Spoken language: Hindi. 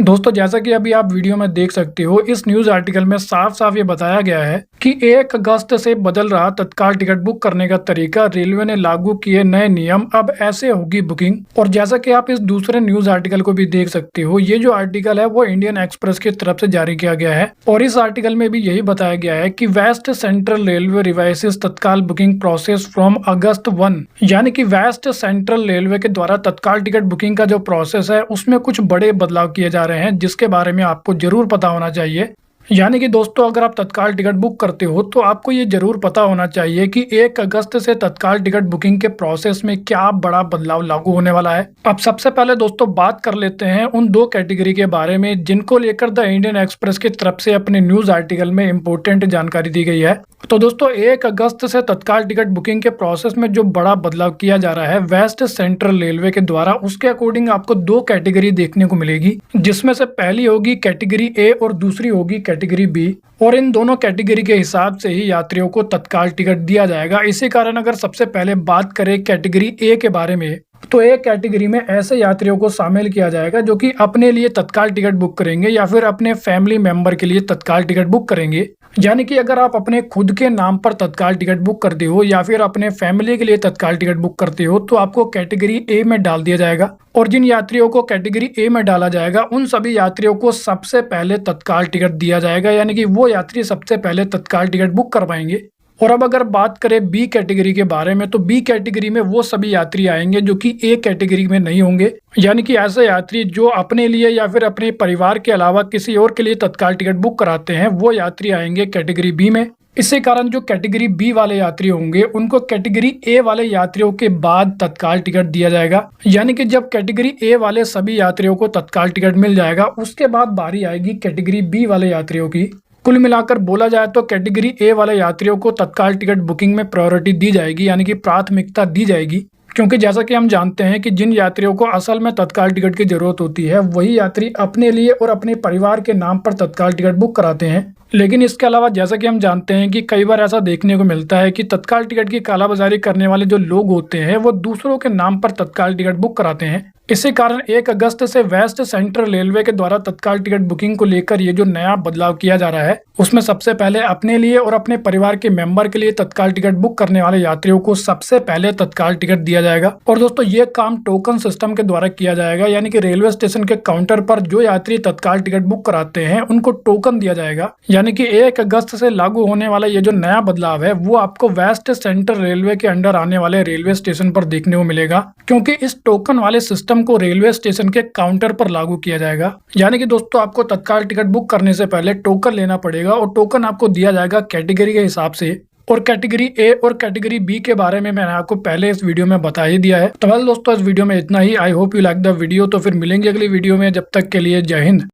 दोस्तों जैसा कि अभी आप वीडियो में देख सकते हो, इस न्यूज आर्टिकल में साफ साफ ये बताया गया है कि 1 अगस्त से बदल रहा तत्काल टिकट बुक करने का तरीका, रेलवे ने लागू किए नए नियम, अब ऐसे होगी बुकिंग। और जैसा कि आप इस दूसरे न्यूज आर्टिकल को भी देख सकते हो, ये जो आर्टिकल है वो इंडियन एक्सप्रेस की तरफ से जारी किया गया है और इस आर्टिकल में भी यही बताया गया है कि वेस्ट सेंट्रल रेलवे रिवाइसेस तत्काल बुकिंग प्रोसेस फ्रॉम अगस्त 1, यानी कि वेस्ट सेंट्रल रेलवे के द्वारा तत्काल टिकट बुकिंग का जो प्रोसेस है उसमें कुछ बड़े बदलाव किए जा रहे हैं, जिसके बारे में आपको जरूर पता होना चाहिए। यानी कि दोस्तों, अगर आप तत्काल टिकट बुक करते हो तो आपको ये जरूर पता होना चाहिए कि 1 अगस्त से तत्काल टिकट बुकिंग के प्रोसेस में क्या बड़ा बदलाव लागू होने वाला है। अब सबसे पहले दोस्तों बात कर लेते हैं उन 2 कैटेगरी के बारे में जिनको लेकर द इंडियन एक्सप्रेस की तरफ से अपने न्यूज आर्टिकल में इंपोर्टेंट जानकारी दी गई है। तो दोस्तों 1 अगस्त से तत्काल टिकट बुकिंग के प्रोसेस में जो बड़ा बदलाव किया जा रहा है वेस्ट सेंट्रल रेलवे के द्वारा, उसके अकॉर्डिंग आपको 2 कैटेगरी देखने को मिलेगी, जिसमें से पहली होगी कैटेगरी ए और दूसरी होगी कैटेगरी बी। और इन दोनों कैटेगरी के हिसाब से ही यात्रियों को तत्काल टिकट दिया जाएगा। इसी कारण अगर सबसे पहले बात करें कैटेगरी ए के बारे में, तो एक कैटेगरी में ऐसे यात्रियों को शामिल किया जाएगा जो कि अपने लिए तत्काल टिकट बुक करेंगे या फिर अपने फैमिली मेंबर के लिए तत्काल टिकट बुक करेंगे। यानी कि अगर आप अपने खुद के नाम पर तत्काल टिकट बुक करते हो या फिर अपने फैमिली के लिए तत्काल टिकट बुक करते हो तो आपको कैटेगरी ए में डाल दिया जाएगा। और जिन यात्रियों को कैटेगरी ए में डाला जाएगा उन सभी यात्रियों को सबसे पहले तत्काल टिकट दिया जाएगा, यानी कि वो यात्री सबसे पहले तत्काल टिकट बुक कर पाएंगे। और अब अगर बात करें बी कैटेगरी के बारे में, तो बी कैटेगरी में वो सभी यात्री आएंगे जो कि ए कैटेगरी में नहीं होंगे, यानी कि ऐसे यात्री जो अपने लिए या फिर अपने परिवार के अलावा किसी और के लिए तत्काल टिकट बुक कराते हैं, वो यात्री आएंगे कैटेगरी बी में। इसी कारण जो कैटेगरी बी वाले यात्री होंगे उनको कैटेगरी ए वाले यात्रियों के बाद तत्काल टिकट दिया जाएगा। यानी कि जब कैटेगरी ए वाले सभी यात्रियों को तत्काल टिकट मिल जाएगा, उसके बाद बारी आएगी कैटेगरी बी वाले यात्रियों की। कुल मिलाकर बोला जाए तो कैटेगरी ए वाले यात्रियों को तत्काल टिकट बुकिंग में प्रायोरिटी दी जाएगी, यानी कि प्राथमिकता दी जाएगी, क्योंकि जैसा कि हम जानते हैं कि जिन यात्रियों को असल में तत्काल टिकट की जरूरत होती है वही यात्री अपने लिए और अपने परिवार के नाम पर तत्काल टिकट बुक कराते हैं। लेकिन इसके अलावा जैसा कि हम जानते हैं कि कई बार ऐसा देखने को मिलता है कि तत्काल टिकट की कालाबाजारी करने वाले जो लोग होते हैं वो दूसरों के नाम पर तत्काल टिकट बुक कराते हैं। इसी कारण 1 अगस्त से वेस्ट सेंट्रल रेलवे के द्वारा तत्काल टिकट बुकिंग को लेकर ये जो नया बदलाव किया जा रहा है उसमें सबसे पहले अपने लिए और अपने परिवार के मेंबर के लिए तत्काल टिकट बुक करने वाले यात्रियों को सबसे पहले तत्काल टिकट दिया जाएगा। और दोस्तों ये काम टोकन सिस्टम के द्वारा किया जाएगा, यानी कि रेलवे स्टेशन के काउंटर पर जो यात्री तत्काल टिकट बुक कराते हैं उनको टोकन दिया जाएगा। यानी कि 1 अगस्त से लागू होने वाला ये जो नया बदलाव है वो आपको वेस्ट सेंट्रल रेलवे के अंडर आने वाले रेलवे स्टेशन पर देखने को मिलेगा, क्योंकि इस टोकन वाले सिस्टम को रेलवे स्टेशन के काउंटर पर लागू किया जाएगा। यानी कि दोस्तों आपको तत्काल टिकट बुक करने से पहले टोकन लेना पड़ेगा और टोकन आपको दिया जाएगा कैटेगरी के हिसाब से। और कैटेगरी ए और कैटेगरी बी के बारे में मैंने आपको पहले इस वीडियो में बता ही दिया है। तो वेल दोस्तों इस वीडियो में इतना ही। I hope you like the video. तो फिर मिलेंगे अगली वीडियो में, जब तक के लिए जय हिंद।